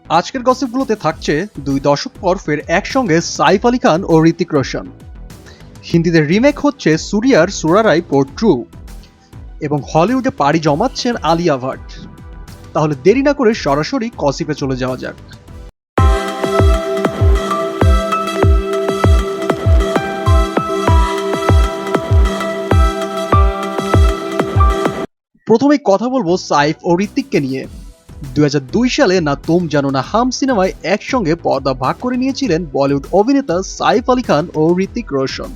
আজকের গসিপগুলোতে থাকছে 2 দশক পর ফের একসঙ্গে সাইফ আলী খান ও ঋতিক রোশন। হিন্দিতে রিমেক হচ্ছে সুরিয়ার সুরারাই পোর্ট ট্রু এবং হলিউডে পাড়ি জমাচ্ছেন আলিয়া ভাট। তাহলে দেরি না করে সরাসরি গসিপে চলে যাওয়া যাক। প্রথমেই কথা বলবো সাইফ ও ঋতিককে নিয়ে। 2002 সালে না তুম জানো না হাম সিনেমায় একসঙ্গে পর্দা ভাগ করে নিয়েছিলেন বলিউড অভিনেতা সাইফ আলী খান ও ঋতিক রোশন।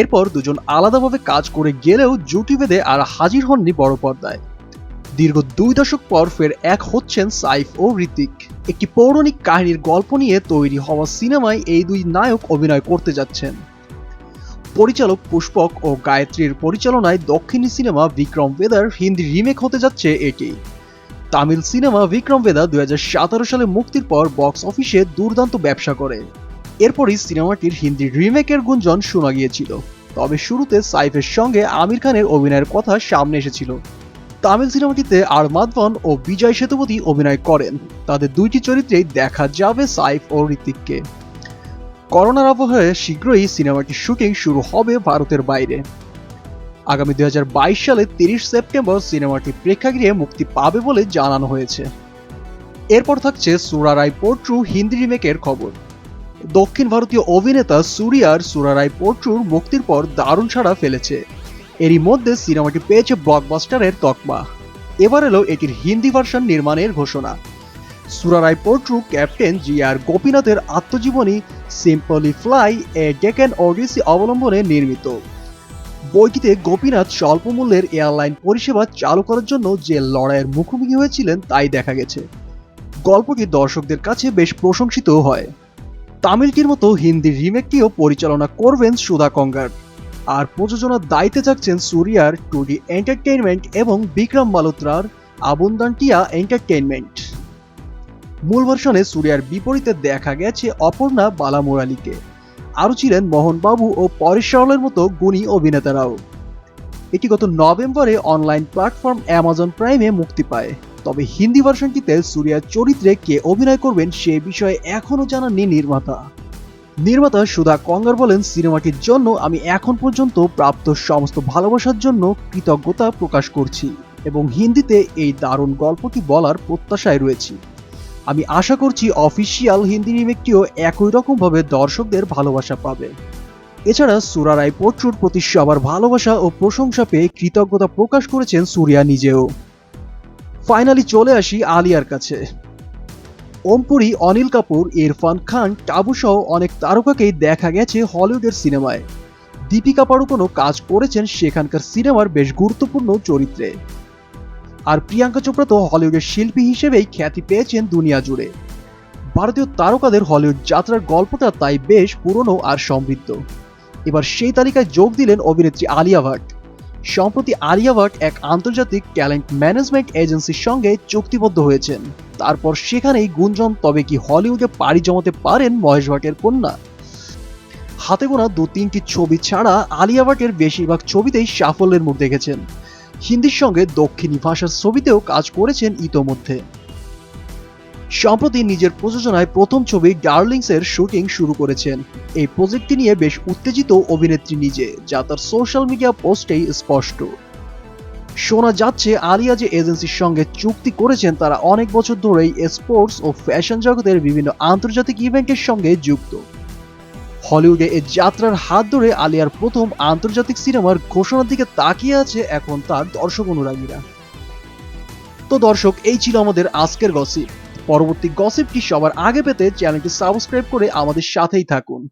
এরপর দুজন আলাদাভাবে কাজ করে গেলেও জুটি বেঁধে আর হাজির হননি বড় পর্দায়। দীর্ঘ 2 দশক পর ফের এক হচ্ছেন সাইফ ও ঋতিক। একটি পৌরাণিক কাহিনীর গল্প নিয়ে তৈরি হওয়া সিনেমায় এই দুই নায়ক অভিনয় করতে যাচ্ছেন। পরিচালক পুষ্পক ও গায়ত্রীর পরিচালনায় দক্ষিণী সিনেমা বিক্রম বেদার হিন্দি রিমেক হতে যাচ্ছে এটি। তামিল সিনেমা বিক্রম বেদা 2017 সালে মুক্তির পর বক্স অফিসে দুর্দান্ত ব্যবসা করে। এরপরই সিনেমাটির হিন্দি রিমেকের গুঞ্জন শোনা গিয়েছিল, তবে শুরুতে সাইফের সঙ্গে আমির খানের অভিনয়ের কথা সামনে এসেছিল। তামিল সিনেমাটিতে আর মাধবন ও বিজয় সেতুপতি অভিনয় করেন। তাদের দুইটি চরিত্রেই দেখা যাবে সাইফ ও ঋতিককে। করোনার আবহে শীঘ্রই সিনেমাটির শুটিং শুরু হবে ভারতের বাইরে। আগামী 2022 সালে 30 সেপ্টেম্বর সিনেমাটি প্রেক্ষাগৃহে মুক্তি পাবে বলে জানানো হয়েছে। এরপর থাকছে সুরারাই পোর্ট ট্রু হিন্দি রিমেকের খবর। দক্ষিণ ভারতীয় অভিনেতা সুরিয়ার সুরারাই পোর্ট ট্রুর মুক্তির পর দারুণ সাড়া ফেলেছে। এরই মধ্যে সিনেমাটি পেয়েছে ব্লকবাস্টারের তকমা। এবার এলো এটির হিন্দি ভার্সন নির্মাণের ঘোষণা। সুরারাই পোর্ট ট্রু ক্যাপ্টেন জি.আর. গোপীনাথের আত্মজীবনী সিম্পলি ফ্লাই এ ডেকান ওডিসি অবলম্বনে নির্মিত। বইটিতে গোপীনাথ স্বল্প মূল্যের এয়ারলাইন পরিষেবা চালু করার জন্য যে লড়াইয়ের মুখোমুখি হয়েছিলেন তাই দেখা গেছে। গল্পটি দর্শকদের কাছে বেশ প্রশংসিত হয়। তামিলটির মতো হিন্দি রিমেকটিও পরিচালনা করবেন সুধা কঙ্গার। আর প্রযোজনার দায়িত্বে থাকছেন সুরিয়ার 2D এন্টারটেইনমেন্ট এবং বিক্রম মালোত্রার আবুন্দান্টিয়া এন্টারটেইনমেন্ট। মূল ভার্সনে সুরিয়ার বিপরীতে দেখা গেছে অপর্ণা বালামুরালিকে। আরও ছিলেন মোহনবাবু ও পরেশ রাওয়ালের মতো গুণী অভিনেতারাও। এটি গত নভেম্বরে অনলাইন প্ল্যাটফর্ম অ্যামাজন প্রাইমে মুক্তি পায়। তবে হিন্দি ভার্সনটিতে সুরিয়ার চরিত্রে কে অভিনয় করবেন সে বিষয়ে এখনও জানাননি নির্মাতা সুধা কঙ্গার বলেন, সিনেমাটির জন্য আমি এখন পর্যন্ত প্রাপ্ত সমস্ত ভালোবাসার জন্য কৃতজ্ঞতা প্রকাশ করছি এবং হিন্দিতে এই দারুণ গল্পটি বলার প্রত্যাশায় রয়েছি। আমি আশা করছি অফিসিয়াল হিন্দি রিমেকটিও একই রকমভাবে দর্শকদের ভালোবাসা পাবে। এছাড়া সুরারাই পোর্ট ট্রুর প্রতি সবার ভালোবাসা ও প্রশংসা পেয়ে কৃতজ্ঞতা প্রকাশ করেছেন সুরিয়া নিজেও। ফাইনালি চলে আসি আলিয়ার কাছে। ওম পুরী, অনিল কাপুর, ইরফান খান, টাবু সহ অনেক তারকাকেই দেখা গেছে হলিউডের সিনেমায়। দীপিকা পাড়ুকোনও কাজ করেছেন সেখানকার সিনেমার বেশ গুরুত্বপূর্ণ চরিত্রে। আর প্রিয়াঙ্কা চোপড়া তো হলিউডের শিল্পী হিসেবেই খ্যাতি পেয়েছেন দুনিয়া জুড়ে। ভারতীয় তারকাদের হলিউড যাত্রার গল্পটা তাই বেশ পুরনো আর সমৃদ্ধ। এবার সেই তালিকায় যোগ দিলেন অভিনেত্রী আলিয়া ভাট। সম্প্রতি আলিয়া ভাট এক আন্তর্জাতিক ট্যালেন্ট ম্যানেজমেন্ট এজেন্সির সঙ্গে চুক্তিবদ্ধ হয়েছেন। তারপর সেখানেই গুঞ্জন, তবে কি হলিউডে পাড়ি জমাতে পারেন মহেশ ভাটের কন্যা? হাতে গোনা 2-3টি ছবি ছাড়া আলিয়া ভাটের বেশিরভাগ ছবিতেই সাফল্যের মুখ দেখেছেন। হিন্দির সঙ্গে দক্ষিণী ভাষার ছবিতেও কাজ করেছেন ইতোমধ্যে। সম্প্রতি নিজের প্রযোজনায় প্রথম ছবি ডার্লিংসের শুটিং শুরু করেছেন। এই প্রজেক্টটি নিয়ে বেশ উত্তেজিত অভিনেত্রী নিজে, যা তার সোশ্যাল মিডিয়া পোস্টেই স্পষ্ট। শোনা যাচ্ছে আলিয়া যে এজেন্সির সঙ্গে চুক্তি করেছেন তারা অনেক বছর ধরেই স্পোর্টস ও ফ্যাশন জগতের বিভিন্ন আন্তর্জাতিক ইভেন্টের সঙ্গে যুক্ত। হলিউডে এ যাত্রার হাত ধরে আলিয়ার প্রথম আন্তর্জাতিক সিনেমার ঘোষণার দিকে তাকিয়ে আছে এখন তার দর্শক অনুরাগীরা। তো দর্শক, এই ছিল আমাদের আজকের গসিপ। পরবর্তী গসিপটি সবার আগে পেতে চ্যানেলটি সাবস্ক্রাইব করে আমাদের সাথেই থাকুন।